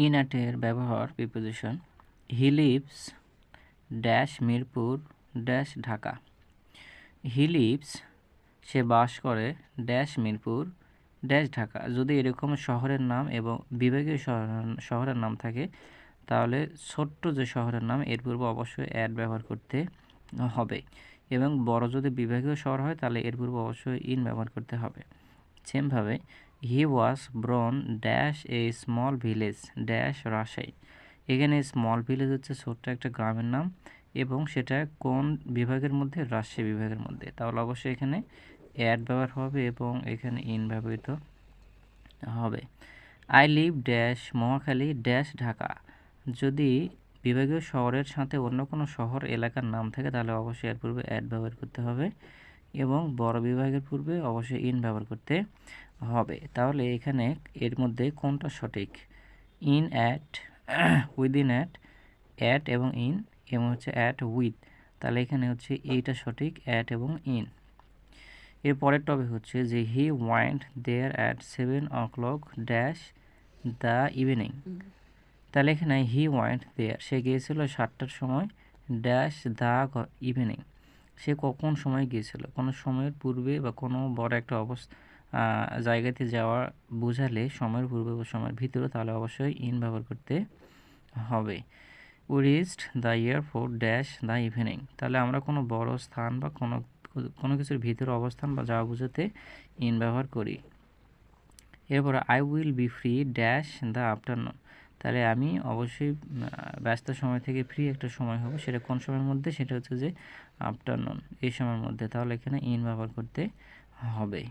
In অ্যাটের ব্যবহার preposition he lives dash Mirpur dash Dhaka. He lives সে বাস করে ড্যাশ মিরপুর ড্যাশ ঢাকা। যদি এরকম শহরের নাম এবং বিভাগীয় শহরের নাম থাকে তাহলে ছোট্ট যে শহরের নাম এর পূর্বে অবশ্যই অ্যাড ব্যবহার করতে হবে, এবং বড় যদি বিভাগীয় শহর হয় তাহলে এর পূর্বে অবশ্যই ইন ব্যবহার করতে হবে। সেমভাবে he was born dash a small village dash Rajshahi. এখানে স্মল ভিলেজ হচ্ছে ছোট্ট একটা গ্রামের নাম এবং সেটা কোন বিভাগের মধ্যে? রাজশাহী বিভাগের মধ্যে। তাহলে অবশ্যই এখানে অ্যাড ব্যবহার হবে এবং এখানে ইন ব্যবহৃত হবে। I live dash Mohakhali dash Dhaka. যদি বিভাগীয় শহরের সাথে অন্য কোনো শহর এলাকার নাম থাকে তাহলে অবশ্যই এর পূর্বে অ্যাড ব্যবহার করতে হবে এবং বড় বিভাগের পূর্বে অবশ্যই ইন ব্যবহার করতে হবে। তাহলে এখানে এর মধ্যে কোনটা সঠিক? ইন অ্যাট, উইদিন অ্যাট এবং ইন, এবং হচ্ছে অ্যাট উইথ। তাহলে এখানে হচ্ছে এইটা সঠিক, অ্যাট এবং ইন। এর পরের টপিক হচ্ছে যে he went there at 7 o'clock dash the evening. তাহলে এখানে হি ওয়েন্ট দেয়ার সে গিয়েছিল 7টার সময় ড্যাশ দ্য ইভিনিং। সে কখন সময় গিয়েছিল? কোনো সময়ের পূর্বে বা কোনো বড় একটা জায়গাতে যাওয়া বোঝালে সময়ের পূর্বে বা সময়ের ভিতরে, তাহলে অবশ্যই ইন ব্যবহার করতে হবে। We reached the airport dash the evening. তাহলে আমরা কোনো বড় স্থান বা কোনো কিছুর ভিতরে অবস্থান বা যাওয়া বোঝাতে ইন ব্যবহার করি। এরপরে I will be free dash the afternoon. তাহলে আমি অবশ্যই ব্যস্ত সময় থেকে ফ্রি একটা সময় হবে, সেটা কোন সময়ের মধ্যে? সেটা হচ্ছে যে আফটারনুন, এই সময়ের মধ্যে। তাহলে এখানে ইন ব্যবহার করতে হবে।